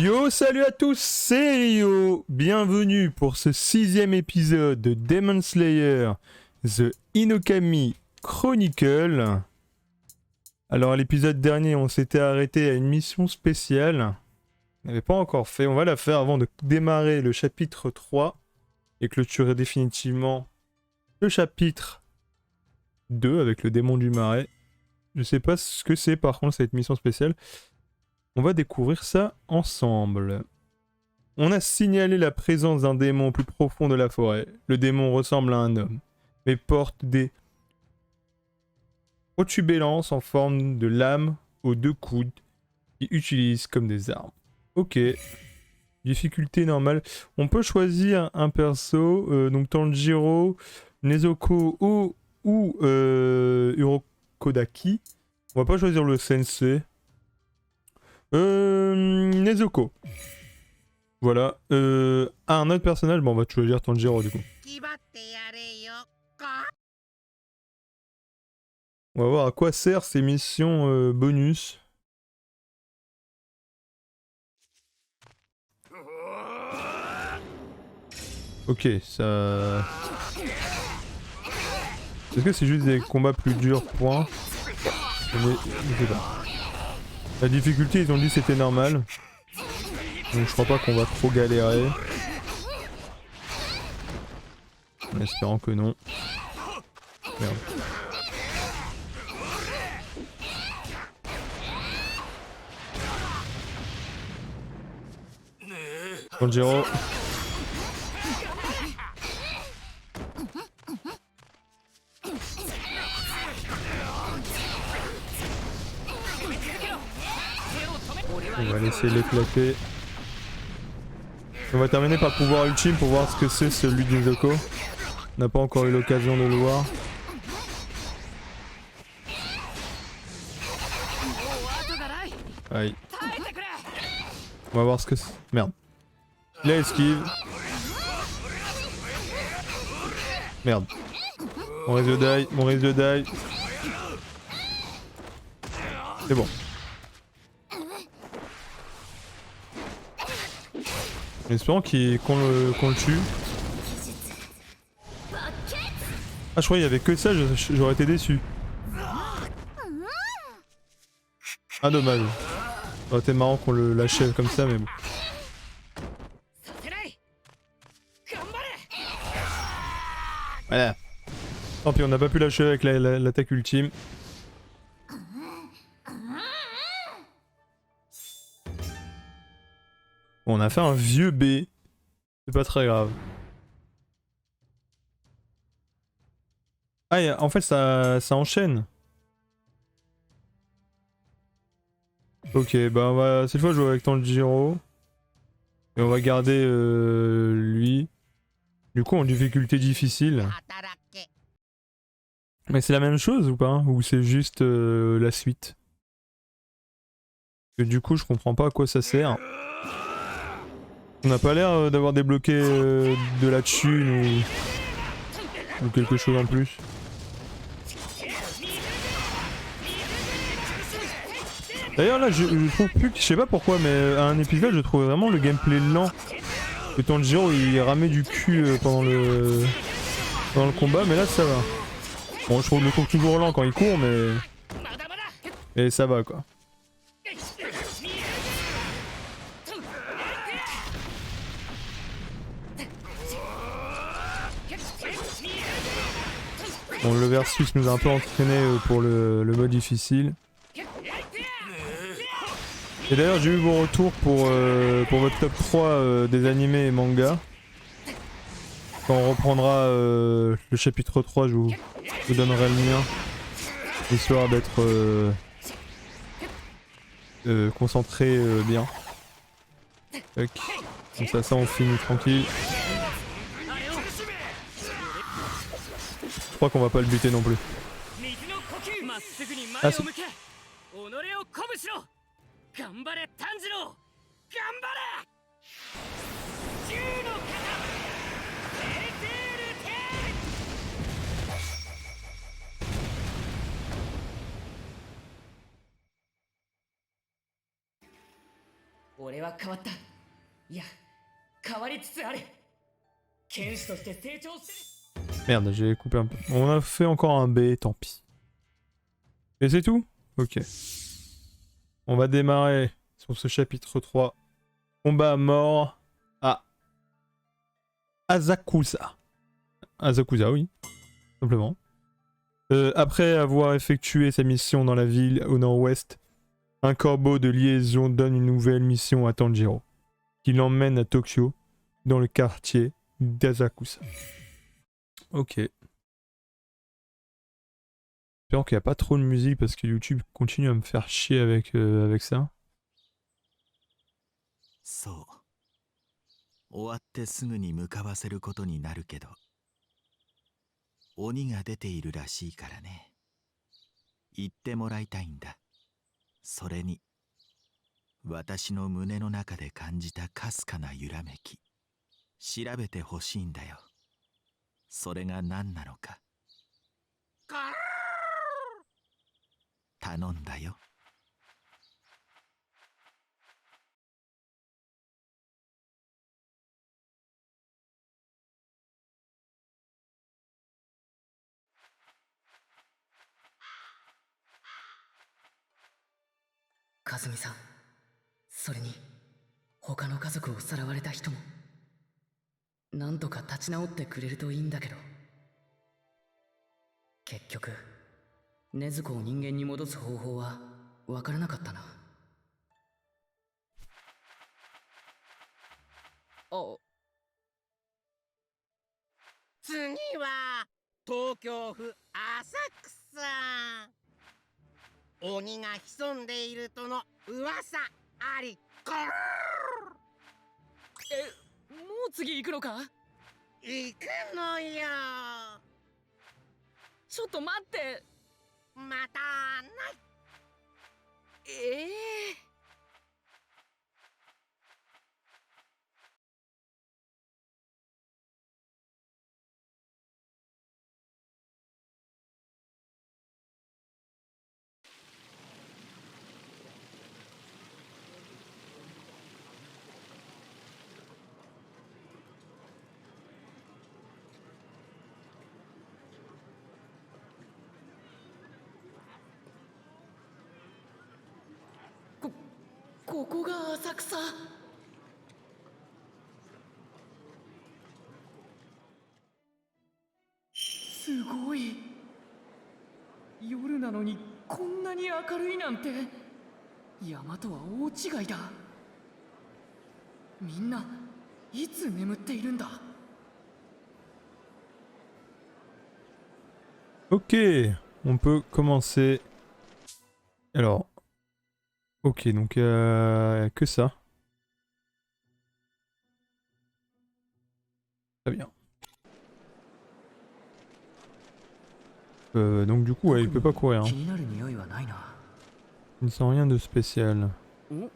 Yo, salut à tous, c'est Rio. Bienvenue pour ce 6ème épisode de Demon Slayer The Inokami Chronicle. Alors à l'épisode dernier, on s'était arrêté à une mission spéciale. On n'avait pas encore fait, on va la faire avant de démarrer le chapitre 3 et clôturer définitivement le chapitre 2 avec le démon du marais. Je sais pas ce que c'est par contre cette mission spéciale. On va découvrir ça ensemble. On a signalé la présence d'un démon au plus profond de la forêt. Le démon ressemble à un homme, mais porte des protubérances en forme de lame aux deux coudes qu'il utilise comme des armes. Ok. Difficulté normale. On peut choisir un perso, donc Tanjiro, Nezuko ou Urokodaki. On va pas choisir le sensei. Nezuko. Voilà. Un autre personnage, bon on va choisir Tanjiro du coup. On va voir à quoi servent ces missions bonus. Ok, ça... Est-ce que c'est juste des combats plus durs, point? Je sais pas. La difficulté, ils ont dit c'était normal. Donc je crois pas qu'on va trop galérer. En espérant que non. Merde. Tanjiro. On va laisser l'éclater. On va terminer par le pouvoir ultime pour voir ce que c'est celui de Nezuko. On n'a pas encore eu l'occasion de le voir. Aïe. On va voir ce que c'est. Merde. Il a esquive. Merde. Mon risque de die, mon risque de die. C'est bon. En espérant qu'on le tue. Ah je croyais qu'il y avait que ça, j'aurais été déçu. Ah dommage. Ça aurait été marrant qu'on l'achève comme ça mais bon. Voilà. Tant pis on n'a pas pu l'achever avec l'attaque ultime. Bon, on a fait un vieux B. C'est pas très grave. Ah, en fait, ça enchaîne. Ok, bah on va cette fois jouer avec Tanjiro. Et on va garder lui. Du coup, en difficulté difficile. Mais c'est la même chose ou pas? Ou c'est juste la suite? Et du coup, je comprends pas à quoi ça sert. On n'a pas l'air d'avoir débloqué de la thune ou quelque chose en plus. D'ailleurs là je trouve plus que, je sais pas pourquoi mais à un épisode je trouvais vraiment le gameplay lent. Le Tanjiro il ramait du cul pendant le combat mais là ça va. Bon je le trouve toujours lent quand il court mais ça va quoi. Bon le versus nous a un peu entraîné pour le mode difficile. Et d'ailleurs j'ai eu vos retours pour votre top 3 des animés et mangas. Quand on reprendra le chapitre 3 je vous donnerai le mien. Histoire d'être concentré bien. Tac. Comme ça on finit tranquille. Je crois qu'on va pas le buter non plus. Ah c'est... 俺は変わった。いや、変わりつつある。剣士として成長してる。 Merde, j'ai coupé un peu. On a fait encore un B, tant pis. Et c'est tout? Ok. On va démarrer sur ce chapitre 3. Combat à mort à Asakusa. Asakusa, oui. Simplement. Après avoir effectué sa mission dans la ville au nord-ouest, un corbeau de liaison donne une nouvelle mission à Tanjiro, qui l'emmène à Tokyo, dans le quartier d'Asakusa. Ok. J'espère qu'il n'y a pas trop de musique parce que YouTube continue à me faire chier avec ça. そう。終わってすぐに向かわせることになるけど、鬼が出ているらしいからね。言ってもらいたいんだ。それに、私の胸の中で感じたかすかな揺らめき、調べてほしいんだよ。それが何なのか。頼んだよ。和美さん、それに他の家族をさらわれた人もなんとか立ち直ってくれるといいんだけど、結局禰豆子を人間に戻す方法は分からなかったな。次は東京府浅草。鬼が潜んでいるとの噂あり。もう次行くのか？行くのよ。ちょっと待って。またない。ここが浅草。すごい。夜なのにこんなに明るいなんて。山とは大違いだ。みんないつ眠っているんだ。Ok, on peut commencer. Alors, ok, donc que ça. Très bien. Donc du coup, ouais, il peut pas courir. Hein. Il ne sent rien de spécial. Je me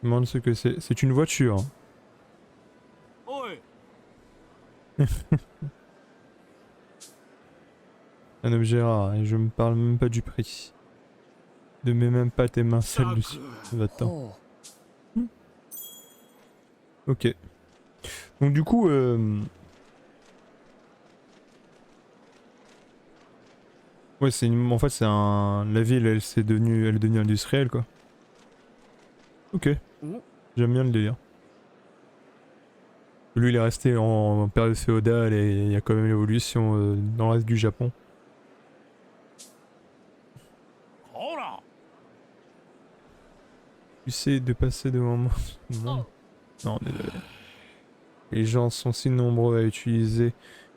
demande ce que c'est. C'est une voiture. Un objet rare, et je me parle même pas du prix. Ne mets même pas tes mains sales dessus. Va-t'en. Ok. Donc du coup, ouais, c'est une... en fait c'est un... La ville, elle est devenue industrielle quoi. Ok. J'aime bien le délire. Lui il est resté en période féodale et il y a quand même l'évolution dans le reste du Japon. Tu sais de passer devant moi. Non, désolé. Les gens sont si nombreux à utiliser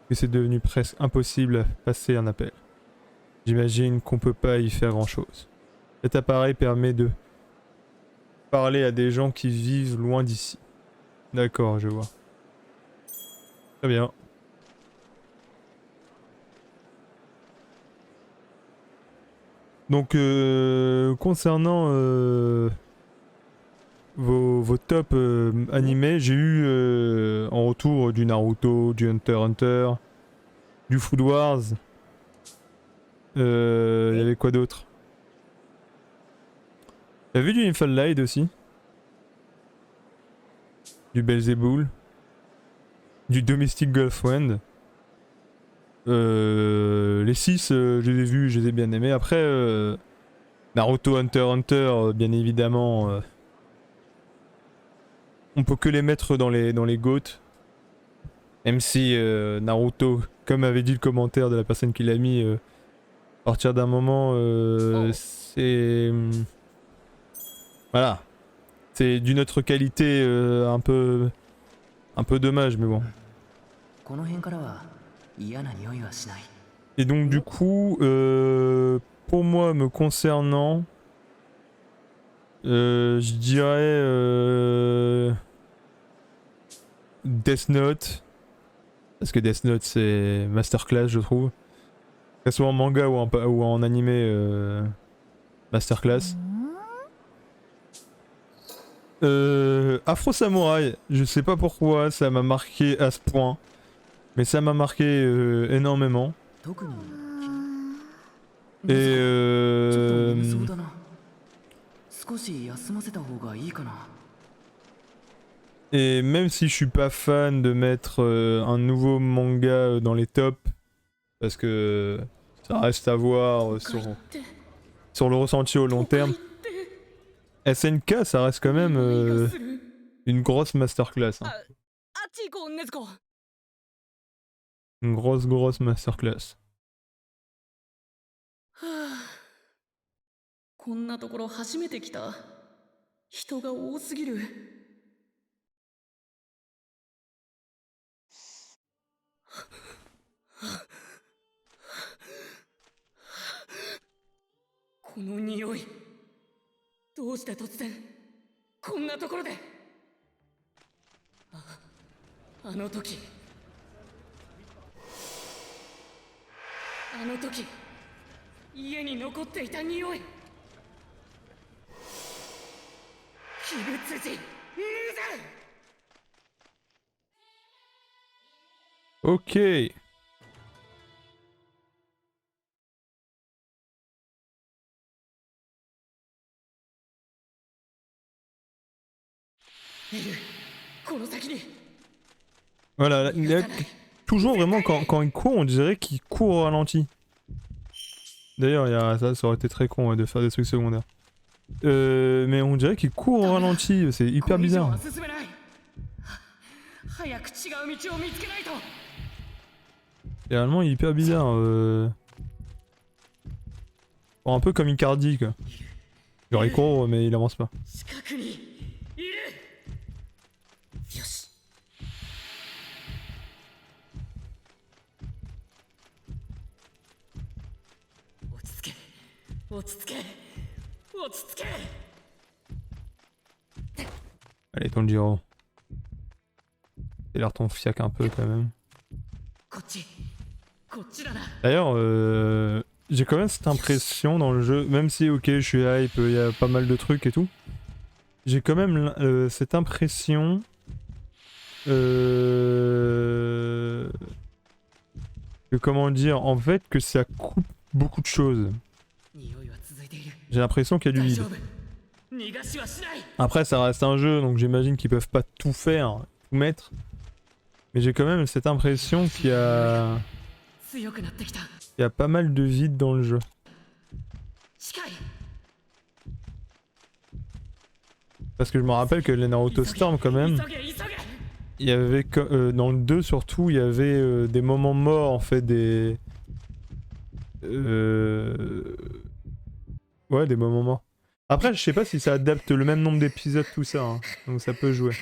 que c'est devenu presque impossible à passer un appel. J'imagine qu'on peut pas y faire grand chose. Cet appareil permet de parler à des gens qui vivent loin d'ici. D'accord, je vois. Très bien. Donc concernant vos top animés, j'ai eu en retour du Naruto, du Hunter x Hunter, du Food Wars. Il y avait quoi d'autre? T'as vu du Infall Light aussi? du Belzebul, du Domestic Girlfriend. Les 6, je les ai vus, je les ai bien aimés. Après, Naruto Hunter x Hunter, bien évidemment, on peut que les mettre dans les GOAT. Même si Naruto, comme avait dit le commentaire de la personne qui l'a mis, à partir d'un moment, c'est... Voilà. C'est d'une autre qualité, un peu dommage, mais bon. この辺からは嫌な匂いはしない。 Et donc du coup, pour moi me concernant, je dirais Death Note. Parce que Death Note c'est masterclass je trouve. Que ce soit en manga ou en animé, masterclass. Afro Samurai, je sais pas pourquoi ça m'a marqué à ce point. Mais ça m'a marqué énormément. 特に Et ちょっと眠そうだな。少し休ませた方がいいかな。 Et même si je suis pas fan de mettre un nouveau manga dans les tops, parce que ça reste à voir sur le ressenti au long terme, SNK ça reste quand même une grosse masterclass. Hein. あっち行こう、ネズコ。 Une grosse masterclass. はあ、こんなところ初めて来た。人が多すぎる。この匂い、どうして突然こんなところで。あの時家に残っていた匂い。秘仏人無惨。 Ok. Voilà, toujours vraiment quand il court, on dirait qu'il court au ralenti. D'ailleurs, ça aurait été très con de faire des trucs secondaires. Mais on dirait qu'il court au ralenti, c'est hyper bizarre. Réellement, il est hyper bizarre. Bon, un peu comme Icardi, quoi. Genre, il court, mais il avance pas. よし。落ち着け、落ち着け、落ち着け。 Allez, Tanjiro. T'as l'air ton fiac un peu quand même. こっち、こっちだな。 D'ailleurs, j'ai quand même cette impression dans le jeu, même si ok je suis hype, il y a pas mal de trucs et tout. J'ai quand même cette impression que comment dire, en fait que ça coupe beaucoup de choses. J'ai l'impression qu'il y a du vide. Après ça reste un jeu donc j'imagine qu'ils peuvent pas tout faire, tout mettre. Mais j'ai quand même cette impression qu'il y a pas mal de vide dans le jeu. Parce que je me rappelle que les Naruto Storm quand même, il y avait dans le 2 surtout, il y avait des moments morts en fait, des... Ouais, des moments morts. Après je sais pas si ça adapte le même nombre d'épisodes tout ça, hein. Donc ça peut jouer.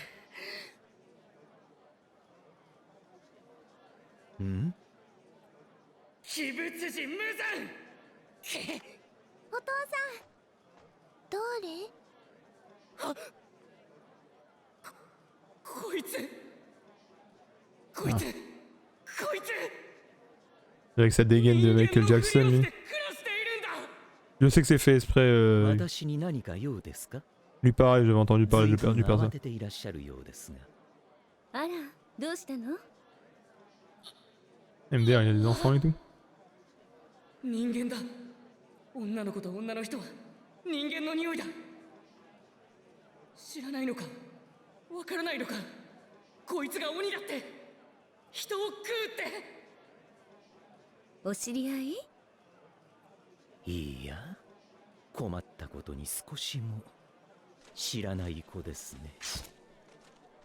鬼物人無惨。お父さん誰？こいつこいつこいつ。 Avec sa dégaine de Michael Jackson lui. Je sais que c'est fait exprès. Lui pareil, j'avais entendu parler du père ça. あら、どうしたの？ MDR, il y a des enfants et tout. 人間だ。女の子と女の人は人間の匂いだ。知らないのか、わからないのか。こいつが鬼だって、人を食うって。お知り合い？いいや、困ったことに少しも知らない子ですね。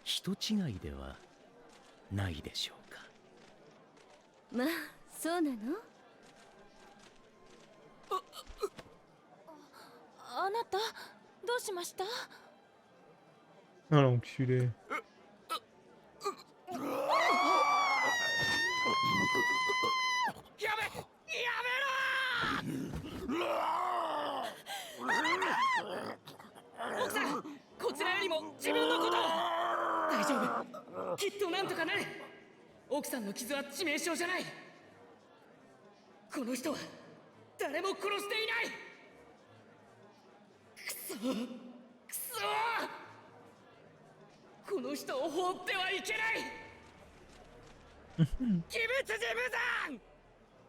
人違いではないでしょうか。まあそうなの？あなたどうしました？ Ah l'enculé. やめろー。奥さん、こちらよりも自分のことを。大丈夫、きっとなんとかなる。奥さんの傷は致命傷じゃない。この人は誰も殺していない。くそくそ、この人を放ってはいけない。鬼物事無惨、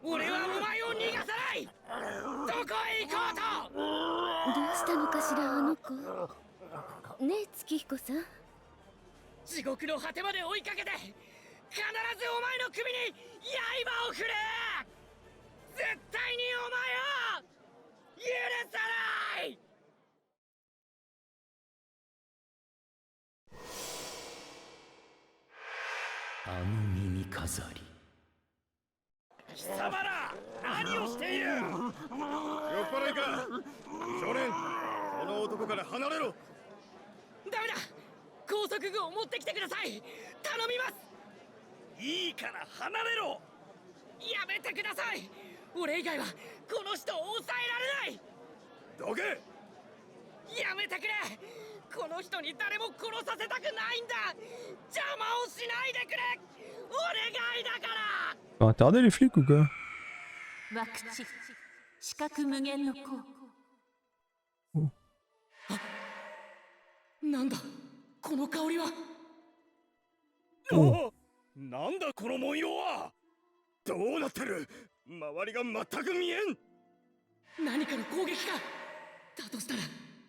俺はお前を逃がさない。どこへ行こうと。どうしたのかしら、あの子。ねえ月彦さん。地獄の果てまで追いかけて、必ずお前の首に刃を振る。絶対にお前を許さない。あの耳飾り。貴様ら何をしている。酔っ払いか。少年、この男から離れろ。ダメだ、拘束具を持ってきてください。頼みます。いいから離れろ。やめてください。俺以外はこの人を抑えられない。どけ。やめてくれ。この人に誰も殺させたくないんだ。邪魔をしないでくれ。お願いだから。Faut attarder les flics ou quoi? ワクチ視覚無限の効。なんだこの香りは。お、なんだこの文様は。どうなってる。周りが全く見えん。何かの攻撃か。だとしたら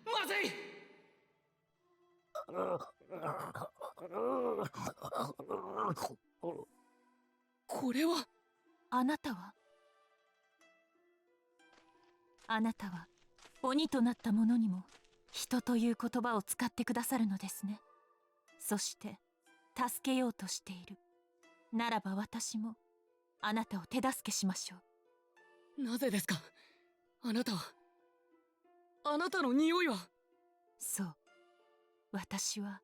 まずい。これは。あなたは鬼となった者にも人という言葉を使ってくださるのですね。そして助けようとしているならば、私もあなたを手助けしましょう。なぜですか。あなたは。あなたの匂いは。そう、私は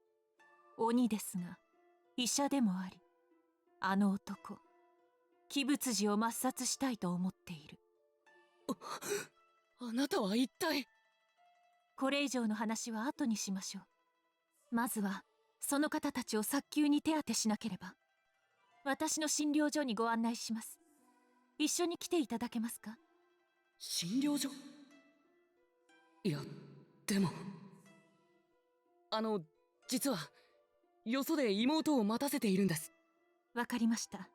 鬼ですが医者でもあり、あの男鬼物児を抹殺したいと思っている。あなたは一体。これ以上の話は後にしましょう。まずはその方たちを早急に手当てしなければ。私の診療所にご案内します。一緒に来ていただけますか。診療所。いやでも実はよそで妹を待たせているんです。わかりました。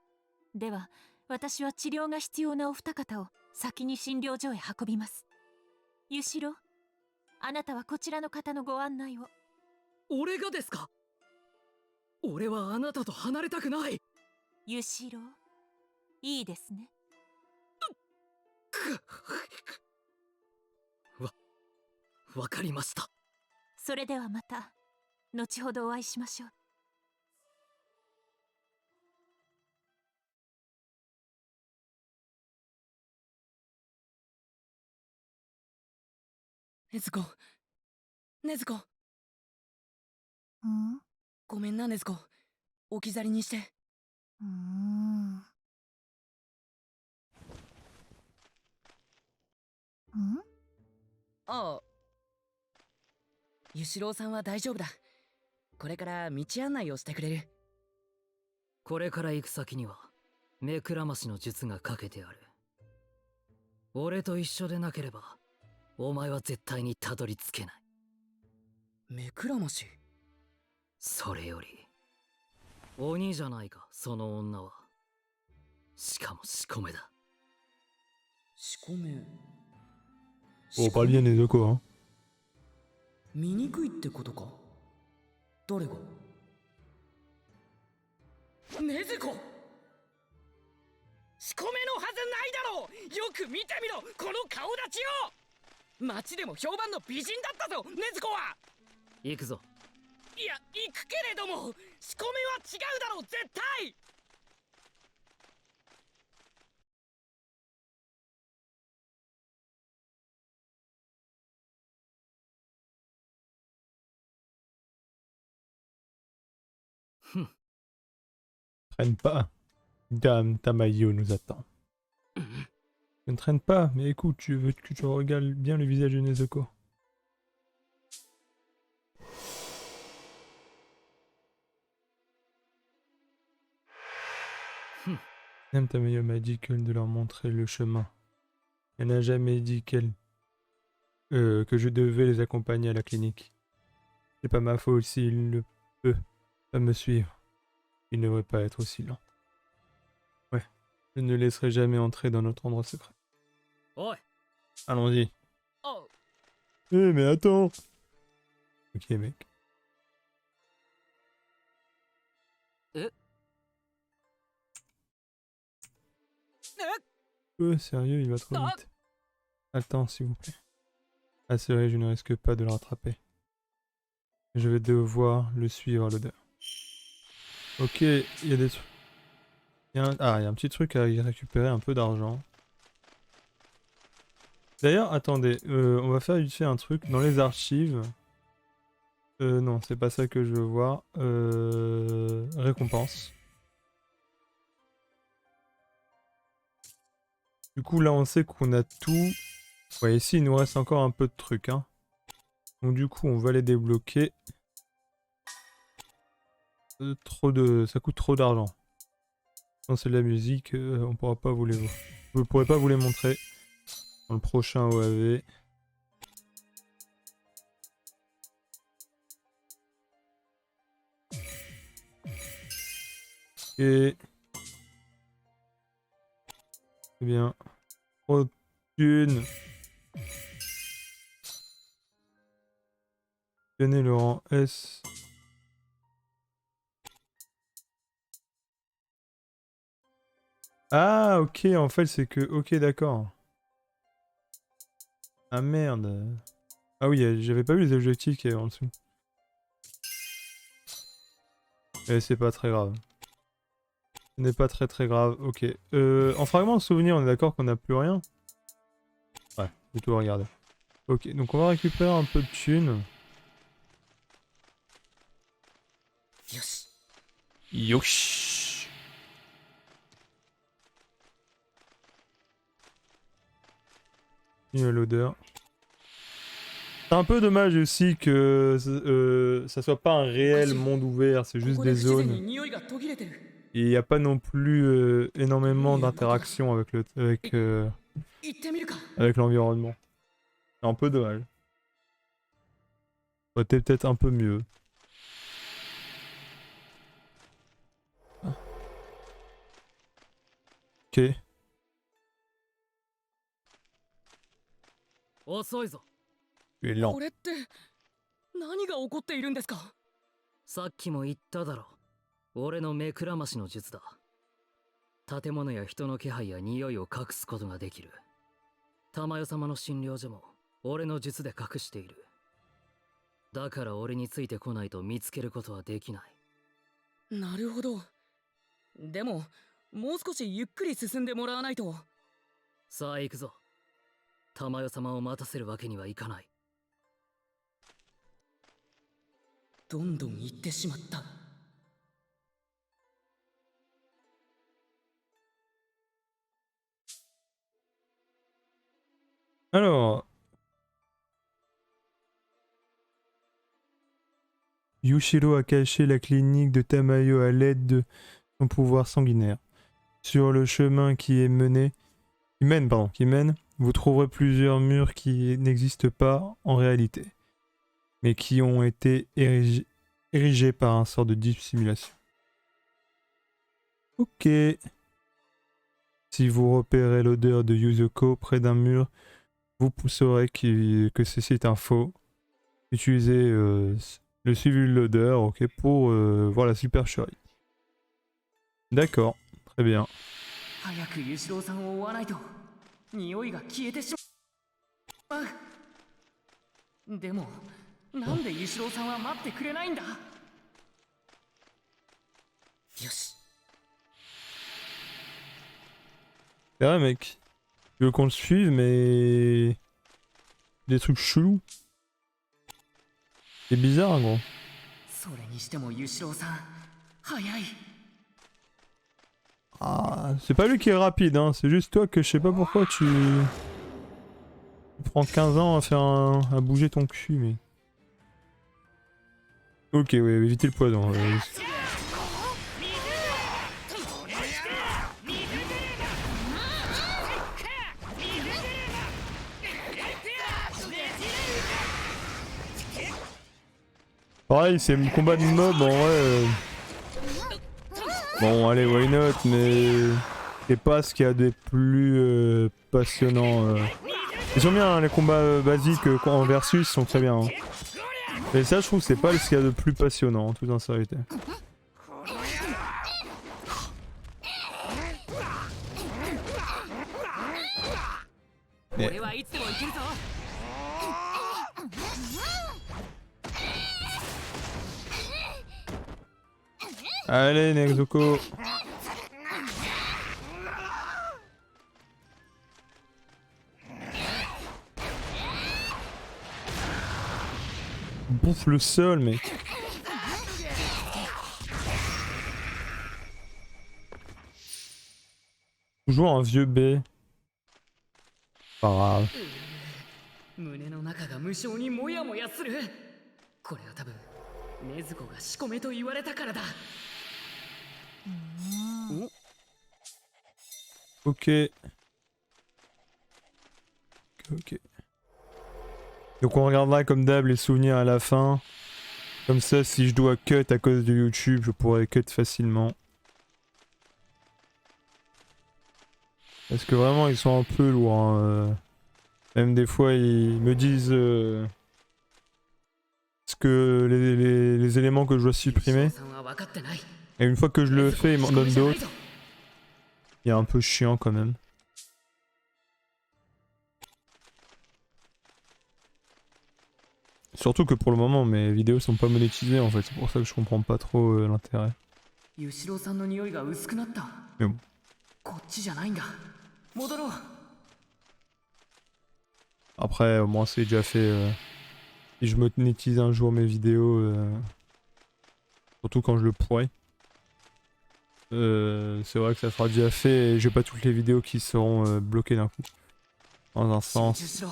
では私は治療が必要なお二方を先に診療所へ運びます。ゆしろ、あなたはこちらの方のご案内を。俺がですか。俺はあなたと離れたくない。ゆしろ、いいですね。わかりました。それではまた後ほどお会いしましょう。禰豆子、禰豆子。ごめんな禰豆子、置き去りにして。ああ、ゆしろうさんは大丈夫だ。これから道案内をしてくれる。これから行く先には目くらましの術がかけてある。俺と一緒でなければお前は絶対にたどり着けない。目くらまし。それより鬼じゃないか、その女は。しかも仕込めだ。仕込め。On parle bien des deux quoi, hein. 醜いってことか。誰が。禰豆子仕込めのはずないだろう。よく見てみろこの顔立ちを。町でも評判の美人だったぞ禰豆子は。行くぞ。いや行くけれども仕込めは違うだろう絶対。Traîne pas. Dame Tamayo nous attend. Je ne traîne pas, mais écoute, je veux que tu regardes bien le visage de Nezuko. Dame Tamayo m'a dit de leur montrer le chemin. Elle n'a jamais dit que je devais les accompagner à la clinique. C'est pas ma faute s'il ne peut pas me suivre. Il ne devrait pas être aussi lent. Ouais, je ne laisserai jamais entrer dans notre endroit secret. Oi. Allons-y. Oh. Eh mais attends. Ok mec. Sérieux, il va trop vite. Attends s'il vous plaît. Ah c'est vrai, je ne risque pas de le rattraper. Je vais devoir le suivre à l'odeur. Ok, il y a des trucs. Ah, il y a un petit truc à y récupérer, un peu d'argent. D'ailleurs, attendez, on va faire vite fait un truc dans les archives. Non, c'est pas ça que je veux voir. Récompense. Du coup, là, on sait qu'on a tout. Ouais, ici, il nous reste encore un peu de trucs, hein. Donc du coup, on va les débloquer. Ça coûte trop d'argent. Non, c'est de la musique, on pourra pas vous les voir. Je pourrais pas vous les montrer dans le prochain OAV. Et eh bien, trop de thunes. Tenez le rang S. Ah ok, en fait c'est que... Ok d'accord. Ah merde. Ah oui, j'avais pas vu les objectifs qu'il y avait en dessous. Mais c'est pas très grave. Ce n'est pas très grave, ok. En fragment de souvenir, on est d'accord qu'on n'a plus rien? Ouais, j'ai tout regardé. Ok, donc on va récupérer un peu de thunes. Yosh. L'odeur. C'est un peu dommage aussi que ça soit pas un réel monde ouvert, c'est juste des zones. Et il n'y a pas non plus énormément d'interaction avec l'environnement. C'est un peu dommage. Ça aurait été peut-être un peu mieux. Ok. 遅いぞ。 Tu es lent. これって何が起こっているんですか。さっきも言っただろ。俺の目くらましの術だ。建物や人の気配や匂いを隠すことができる。玉代様の診療所も俺の術で隠している。だから俺についてこないと見つけることはできない。なるほど。でももう少しゆっくり進んでもらわないと。さあ行くぞ。玉代様を待たせるわけにはいかない。どんどん行ってしまった。Alors, Yushiro a caché la clinique de Tamayo à l'aide de son pouvoir sanguinaire. Sur le chemin qui mène, vous trouverez plusieurs murs qui n'existent pas en réalité, mais qui ont été érigés par un sort de dissimulation. Ok. Si vous repérez l'odeur de Yuzuko près d'un mur, vous saurez que ceci est un faux. Utilisez le suivi de l'odeur, ok, pour voir la supercherie. D'accord, très bien. 早くユシロウさんを追わないと匂いが消えてしまう。でもなんでユシロウさんは待ってくれないんだ。よし。 C'est vrai mec. Je veux qu'on le suive mais... Des trucs chelous. C'est bizarre gros. それにしてもユシロウさん早い。 Ah, c'est pas lui qui est rapide, hein. C'est juste toi que je sais pas pourquoi tu prends 15 ans à faire à bouger ton cul, mais... Ok, ouais, évitez le poison. Pareil, c'est le combat de mob en vrai. Bon, allez, why not, mais c'est pas ce qu'il y a de plus passionnant. Ils sont bien, hein, les combats basiques en versus sont très bien. Hein. Mais ça, je trouve que c'est pas ce qu'il y a de plus passionnant, en toute sincérité. Mais... Allez, Nexuko. Bouffe le sol, mec. Toujours un vieux B. Pas grave. 胸の中が無性にモヤモヤする。これは多分禰豆子が仕込めと言われたからだ。Ok. Ok. Donc on regardera comme d'hab les souvenirs à la fin. Comme ça, si je dois cut à cause de YouTube, je pourrais cut facilement. Parce que vraiment, ils sont un peu lourds. Hein. Même des fois, ils me disent ce que les éléments que je dois supprimer. Et une fois que je le fais, ils m'en donnent d'autres. Il est un peu chiant quand même. Surtout que pour le moment mes vidéos sont pas monétisées en fait, c'est pour ça que je comprends pas trop l'intérêt. Mais bon. Après au moins c'est déjà fait. Si je monétise un jour mes vidéos, surtout quand je le pourrai. C'est vrai que ça sera déjà fait et j'ai pas toutes les vidéos qui seront bloquées d'un coup. Dans un sens.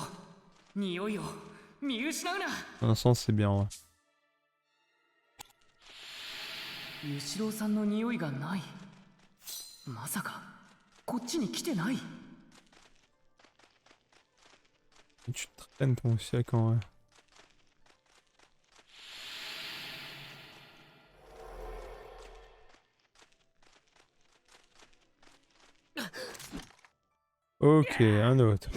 Dans un sens c'est bien ouais. ユシロウさんの匂いがない。まさかこっちに来てない。 Tu traînes ton siècle en vrai. Ok, un autre.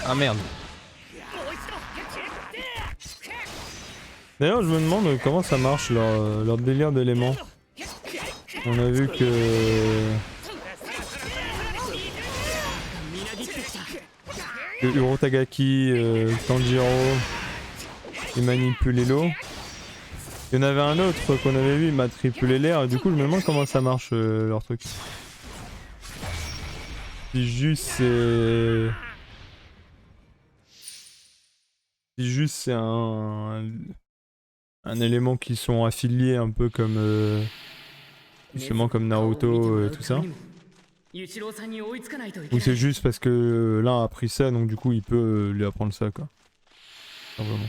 Ah merde. D'ailleurs je me demande comment ça marche leur délire d'éléments. On a vu que Urotagaki, Tanjiro, il manipulait l'eau. Il y en avait un autre qu'on avait vu, il manipulait l'air, et du coup je me demande comment ça marche leur truc. Si juste c'est... Si juste c'est un élément qui sont affiliés un peu comme... justement comme Naruto et tout ça. Ou c'est juste parce que l'un a appris ça donc du coup il peut lui apprendre ça quoi. Simplement.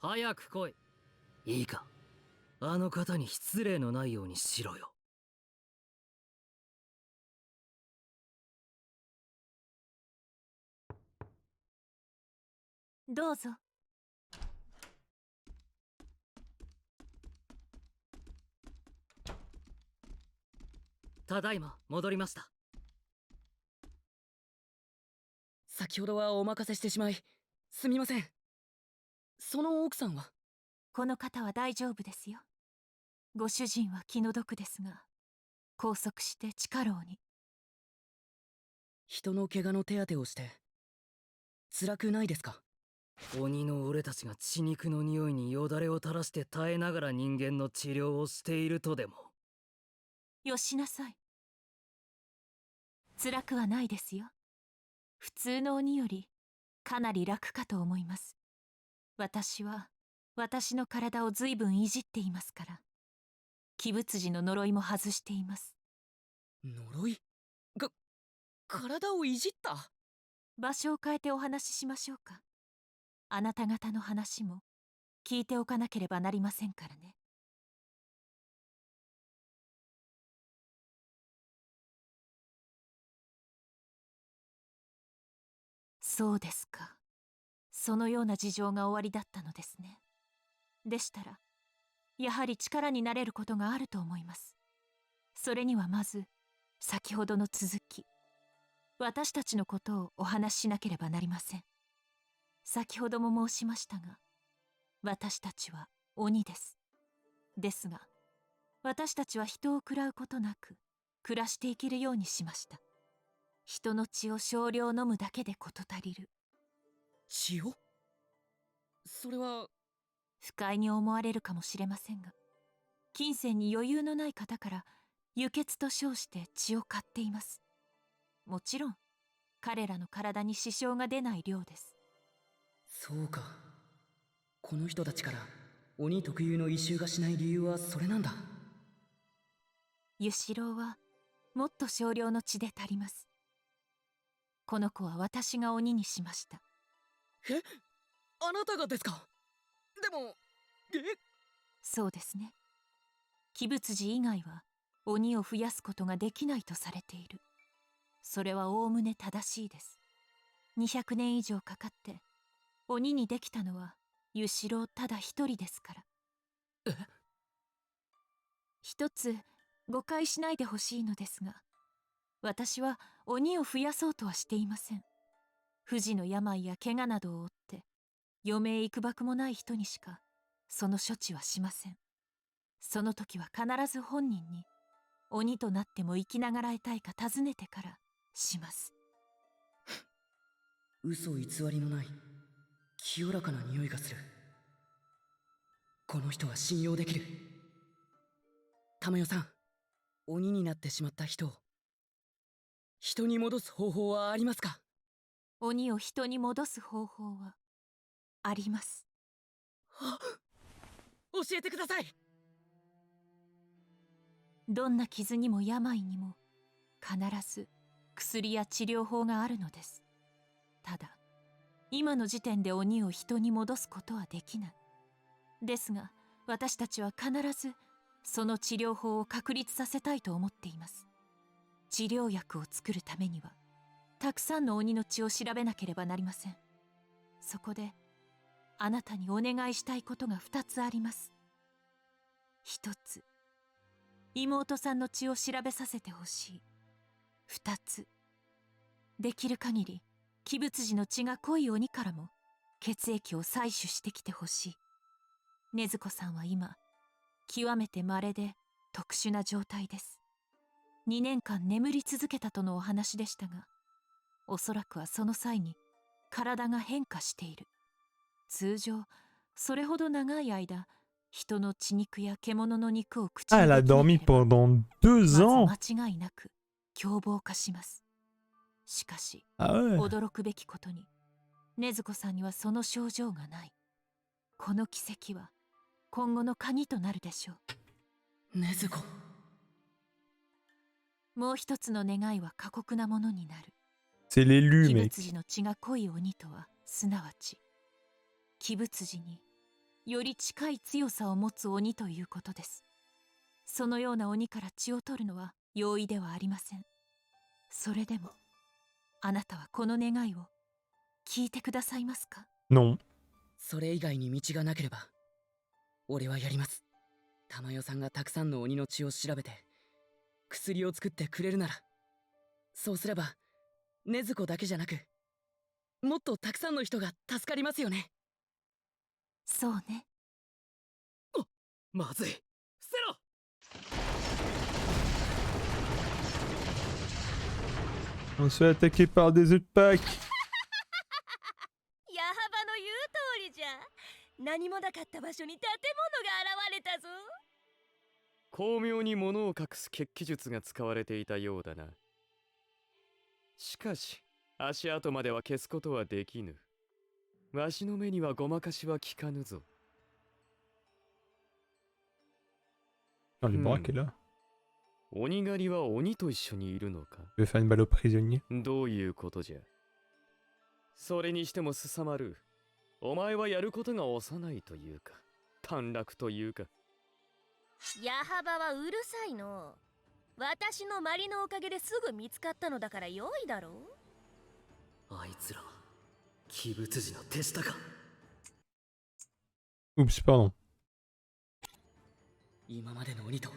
早く来い。いいか、あの方に失礼のないようにしろよ。どうぞ。ただいま戻りました。先ほどはお任せしてしまいすみません。その奥さんは？この方は大丈夫ですよ。ご主人は気の毒ですが、拘束して地下牢に。人の怪我の手当てをして辛くないですか？鬼の俺たちが血肉の匂いによだれを垂らして耐えながら人間の治療をしているとでも。よしなさい。辛くはないですよ。普通の鬼よりかなり楽かと思います。私は私の体を随分いじっていますから。鬼仏寺の呪いも外しています。呪い？体をいじった？場所を変えてお話ししましょうか。あなた方の話も聞いておかなければなりませんからね。そうですか。そのような事情がおありだったのですね。でしたら、やはり力になれることがあると思います。それにはまず、先ほどの続き、私たちのことをお話ししなければなりません。先ほども申しましたが、私たちは鬼です。ですが、私たちは人を喰らうことなく、暮らしていけるようにしました。人の血を少量飲むだけで事足りる。血を？それは不快に思われるかもしれませんが、金銭に余裕のない方から輸血と称して血を買っています。もちろん彼らの体に支障が出ない量です。そうか。この人たちから鬼特有の異臭がしない理由はそれなんだ。ユシロウはもっと少量の血で足ります。この子は私が鬼にしました。え？あなたがですか？でも、そうですね。鬼仏寺以外は鬼を増やすことができないとされている。それはおおむね正しいです。200年以上かかって鬼にできたのはユシロウただ一人ですから。一つ誤解しないでほしいのですが、私は鬼を増やそうとはしていません。不治の病や怪我などを負って余命いくばくもない人にしかその処置はしません。その時は必ず本人に鬼となっても生きながらえたいか尋ねてからします。嘘偽りのない清らかな匂いがする。この人は信用できる。玉代さん、鬼になってしまった人を人に戻す方法はありますか？鬼を人に戻す方法はあります。教えてください。どんな傷にも病にも必ず薬や治療法があるのです。ただ今の時点で鬼を人に戻すことはできない。ですが私たちは必ずその治療法を確立させたいと思っています。治療薬を作るためにはたくさんの鬼の血を調べなければなりません。そこであなたにお願いしたいことが2つあります。1つ、妹さんの血を調べさせてほしい。2つ、できる限り鬼仏寺の血が濃い鬼からも血液を採取してきてほしい。禰豆子さんは今極めて稀で特殊な状態です。2年間眠り続けたとのお話でしたが、おそらくはその際に体が変化している。通常それほど長い間人の血肉や獣の肉を口に Ah, elle a できな dormi ければ pendant 2 ans. まず間違いなく凶暴化します。しかし Ah ouais. 驚くべきことに禰豆子さんにはその症状がない。この奇跡は今後の鍵となるでしょう。禰豆子。もう一つの願いは過酷なものになる。 C'est l'élu, 鬼 mec. 仏寺の血が濃い鬼とはすなわち鬼仏寺により近い強さを持つ鬼ということです。そのような鬼から血を取るのは容易ではありません。それでもあなたはこの願いを聞いてくださいますか？ Non. それ以外に道がなければ俺はやります。玉代さんがたくさんの鬼の血を調べて薬を作ってくれるなら、そうすれば禰豆子だけじゃなくもっとたくさんの人が助かりますよね。そうね。まずい。捨てろ。On se fait attaquer par des autres packs. 矢幅の言う通りじゃ。何もなかった場所に建物が現れたぞ。巧妙に物を隠す血気術が使われていたようだな。しかし足跡までは消すことはできぬ。わしの目にはごまかしは効かぬぞ。Non, le bras qui est là. 鬼狩りは鬼と一緒にいるのか。 Je vais faire une balle au prisonnier. どういうことじゃ。それにしてもすさまる。お前はやることが幼いというか、短絡というか。矢幅はうるさいの。私のマリのおかげですぐ見つかったのだから良いだろう。あいつら鬼物児の手下か。 Oups, pardon. 今までの鬼と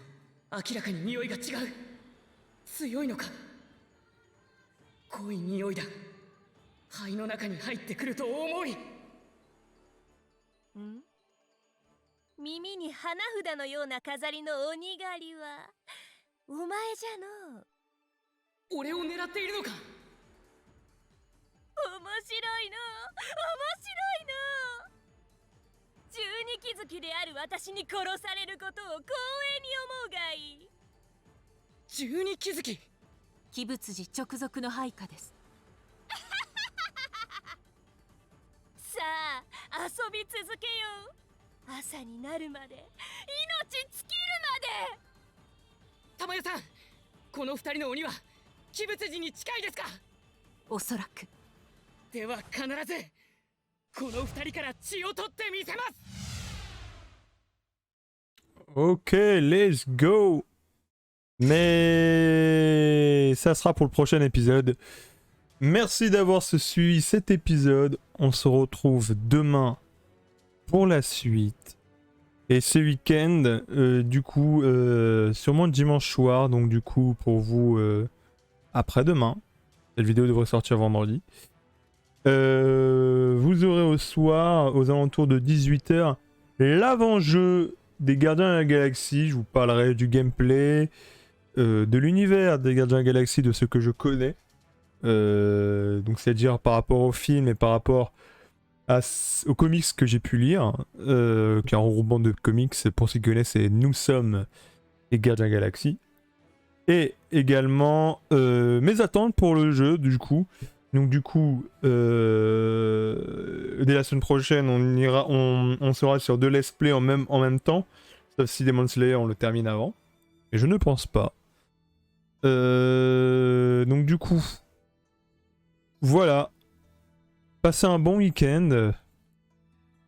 明らかに匂いが違う。強いのか。濃い匂いだ。肺の中に入ってくると重い。ん？耳に花札のような飾りの鬼狩りはお前じゃの。俺を狙っているのか。面白いの。面白いの。十二気づきである私に殺されることを光栄に思うがいい。十二気づき。鬼物児直属の配下です。さあ遊び続けよう。朝になるまで、命尽きるまで。玉代さん、この二人の鬼は鬼物児に近いですか？おそらく。では必ずこの二人から血を取ってみせます。 Ok, let's go. Mais ça sera pour le prochain épisode. Merci d'avoir suivi cet épisode. On se retrouve demain pour la suite. Et ce week-end, du coup, sûrement dimanche soir. Donc du coup, pour vous, après-demain. Cette vidéo devrait sortir vendredi. Vous aurez au soir, aux alentours de 18h, l'avant-jeu des Gardiens de la Galaxie. Je vous parlerai du gameplay, de l'univers des Gardiens de la Galaxie, de ce que je connais. Donc c'est-à-dire par rapport au film et par rapport aux comics que j'ai pu lire. Qui est un roman de comics, pour ceux qui connaissent, c'est Nous sommes les Gardiens de la Galaxie. Et également mes attentes pour le jeu, du coup. Donc du coup, dès la semaine prochaine, on sera sur 2 let's play en même temps. Sauf si Demon Slayer, on le termine avant. Et je ne pense pas. Donc du coup, voilà. Passez un bon week-end.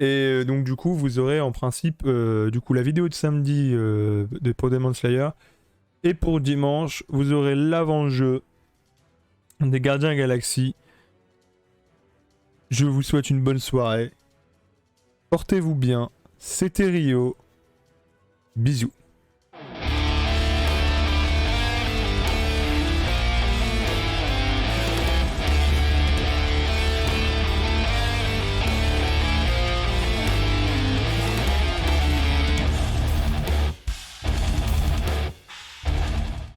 Et donc du coup, vous aurez en principe du coup la vidéo de samedi pour Demon Slayer. Et pour dimanche, vous aurez l'avant-jeu des Gardiens Galaxie. Je vous souhaite une bonne soirée. Portez-vous bien. C'était Rio. Bisous.